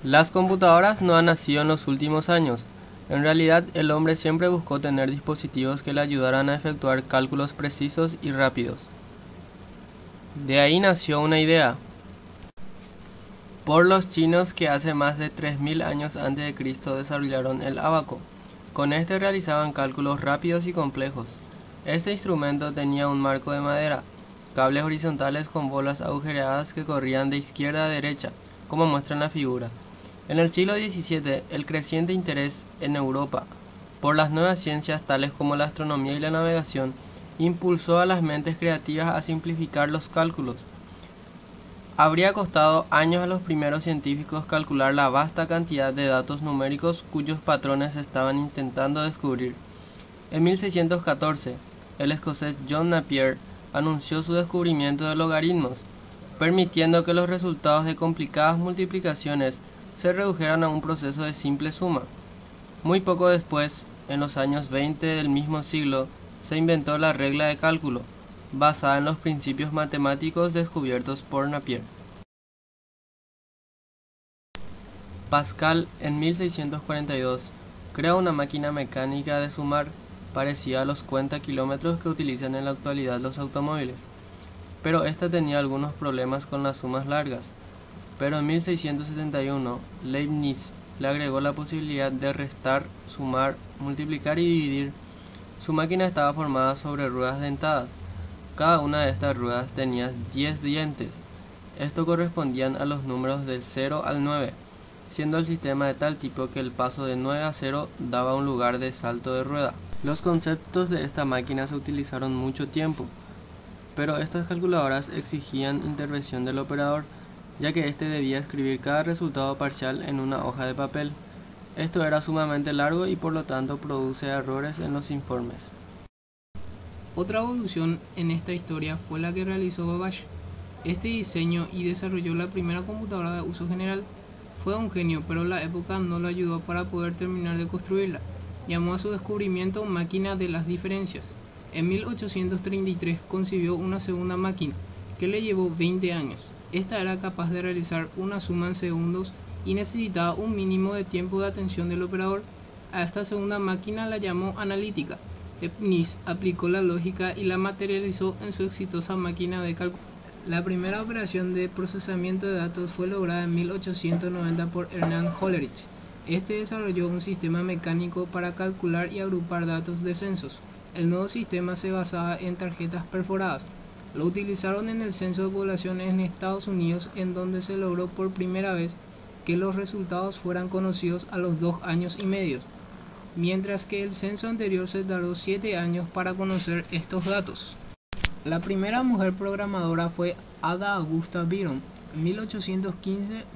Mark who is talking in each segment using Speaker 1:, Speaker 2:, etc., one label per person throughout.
Speaker 1: Las computadoras no han nacido en los últimos años. En realidad, el hombre siempre buscó tener dispositivos que le ayudaran a efectuar cálculos precisos y rápidos. De ahí nació una idea, por los chinos que hace más de 3000 años antes de Cristo desarrollaron el ábaco. Con este realizaban cálculos rápidos y complejos. Este instrumento tenía un marco de madera, cables horizontales con bolas agujereadas que corrían de izquierda a derecha, como muestra en la figura. En el siglo XVII, el creciente interés en Europa por las nuevas ciencias tales como la astronomía y la navegación impulsó a las mentes creativas a simplificar los cálculos. Habría costado años a los primeros científicos calcular la vasta cantidad de datos numéricos cuyos patrones estaban intentando descubrir. En 1614, el escocés John Napier anunció su descubrimiento de logaritmos, permitiendo que los resultados de complicadas multiplicaciones se redujeran a un proceso de simple suma. Muy poco después, en los años 20 del mismo siglo, se inventó la regla de cálculo, basada en los principios matemáticos descubiertos por Napier. Pascal, en 1642, crea una máquina mecánica de sumar parecida a los cuentakilómetros que utilizan en la actualidad los automóviles, pero esta tenía algunos problemas con las sumas largas. Pero en 1671, Leibniz le agregó la posibilidad de restar, sumar, multiplicar y dividir. Su máquina estaba formada sobre ruedas dentadas. Cada una de estas ruedas tenía 10 dientes. Esto correspondían a los números del 0 al 9, siendo el sistema de tal tipo que el paso de 9 a 0 daba un lugar de salto de rueda. Los conceptos de esta máquina se utilizaron mucho tiempo, pero estas calculadoras exigían intervención del operador, ya que éste debía escribir cada resultado parcial en una hoja de papel. Esto era sumamente largo y por lo tanto produce errores en los informes.
Speaker 2: Otra evolución en esta historia fue la que realizó Babbage. Este diseño y desarrolló la primera computadora de uso general. Fue un genio, pero la época no lo ayudó para poder terminar de construirla. Llamó a su descubrimiento máquina de las diferencias. En 1833 concibió una segunda máquina, que le llevó 20 años. Esta era capaz de realizar una suma en segundos y necesitaba un mínimo de tiempo de atención del operador. A esta segunda máquina la llamó analítica. Leibniz aplicó la lógica y la materializó en su exitosa máquina de cálculo. La primera operación de procesamiento de datos fue lograda en 1890 por Hernán Hollerith. Este desarrolló un sistema mecánico para calcular y agrupar datos de censos. El nuevo sistema se basaba en tarjetas perforadas. Lo utilizaron en el censo de población en Estados Unidos, en donde se logró por primera vez que los resultados fueran conocidos a los 2 años y medio, mientras que el censo anterior se tardó 7 años para conocer estos datos. La primera mujer programadora fue Ada Augusta Byron. En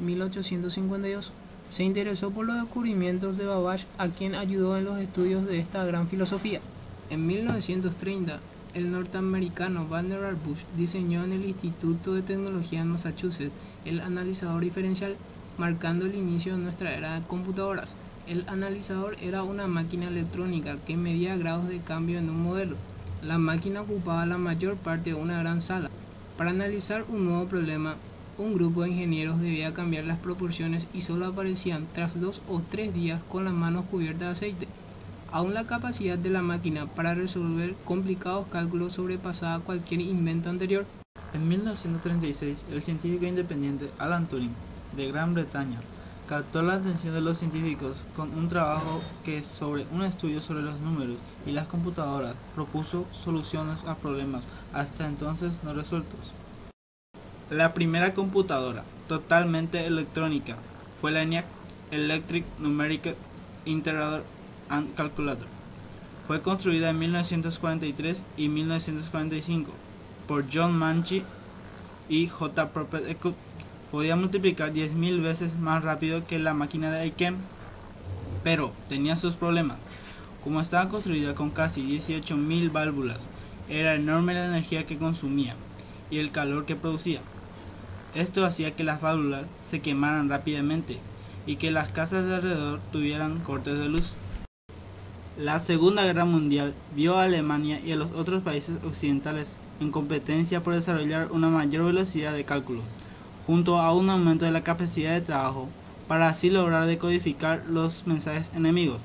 Speaker 2: 1815-1852 se interesó por los descubrimientos de Babbage, a quien ayudó en los estudios de esta gran filosofía. En 1930, el norteamericano Vannevar Bush diseñó en el Instituto de Tecnología en Massachusetts el analizador diferencial, marcando el inicio de nuestra era de computadoras. El analizador era una máquina electrónica que medía grados de cambio en un modelo. La máquina ocupaba la mayor parte de una gran sala. Para analizar un nuevo problema, un grupo de ingenieros debía cambiar las proporciones y solo aparecían tras 2 o 3 días con las manos cubiertas de aceite. Aún la capacidad de la máquina para resolver complicados cálculos sobrepasaba cualquier invento anterior.
Speaker 3: En 1936, el científico independiente Alan Turing, de Gran Bretaña, captó la atención de los científicos con un trabajo que, sobre un estudio sobre los números y las computadoras, propuso soluciones a problemas hasta entonces no resueltos. La primera computadora totalmente electrónica fue la ENIAC, Electric Numerical Integrator and Calculator. Fue construida en 1943 y 1945 por John Manchee y J. Prophet Eckert. Podía multiplicar 10.000 veces más rápido que la máquina de IBM, pero tenía sus problemas. Como estaba construida con casi 18.000 válvulas, era enorme la energía que consumía y el calor que producía. Esto hacía que las válvulas se quemaran rápidamente y que las casas de alrededor tuvieran cortes de luz. La Segunda Guerra Mundial vio a Alemania y a los otros países occidentales en competencia por desarrollar una mayor velocidad de cálculo. Junto a un aumento de la capacidad de trabajo, para así lograr decodificar los mensajes enemigos.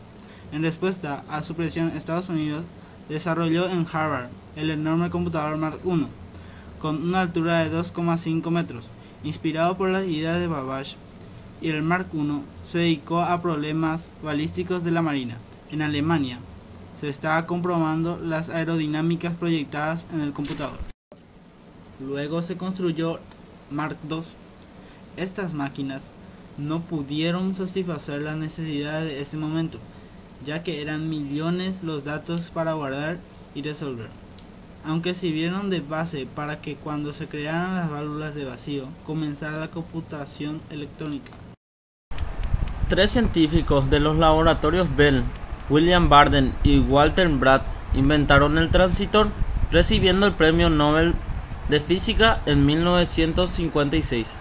Speaker 3: En respuesta a su presión, Estados Unidos desarrolló en Harvard el enorme computador Mark I, con una altura de 2,5 metros, inspirado por las ideas de Babbage, y el Mark I se dedicó a problemas balísticos de la Marina. En Alemania se estaba comprobando las aerodinámicas proyectadas en el computador. Luego se construyó Mark II. Estas máquinas no pudieron satisfacer las necesidades de ese momento, ya que eran millones los datos para guardar y resolver, aunque sirvieron de base para que cuando se crearan las válvulas de vacío comenzara la computación electrónica.
Speaker 4: 3 científicos de los laboratorios Bell, William Barden y Walter Bratt inventaron el transistor, recibiendo el Premio Nobel de Física en 1956.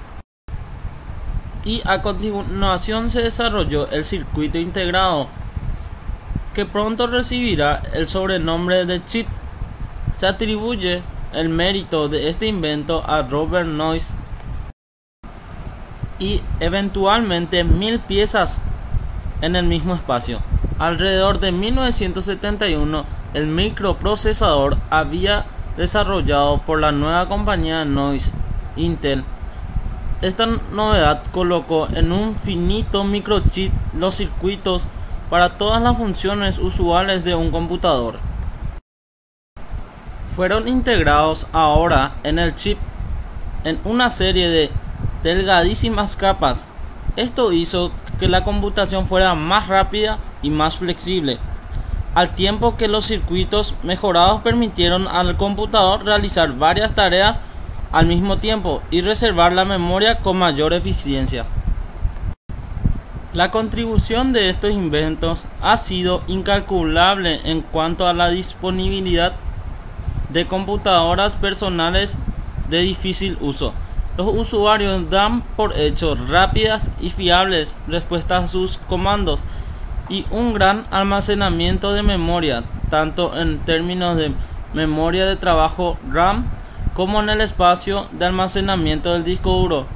Speaker 4: Y a continuación se desarrolló el circuito integrado, que pronto recibirá el sobrenombre de chip. Se atribuye el mérito de este invento a Robert Noyce y eventualmente 1000 piezas en el mismo espacio. Alrededor de 1971, el microprocesador había desarrollado por la nueva compañía Noyce, Intel. Esta novedad colocó en un finito microchip los circuitos para todas las funciones usuales de un computador. Fueron integrados ahora en el chip en una serie de delgadísimas capas. Esto hizo que la computación fuera más rápida y más flexible, al tiempo que los circuitos mejorados permitieron al computador realizar varias tareas al mismo tiempo y reservar la memoria con mayor eficiencia. La contribución de estos inventos ha sido incalculable en cuanto a la disponibilidad de computadoras personales de difícil uso. Los usuarios dan por hecho rápidas y fiables respuestas a sus comandos y un gran almacenamiento de memoria, tanto en términos de memoria de trabajo RAM como en el espacio de almacenamiento del disco duro.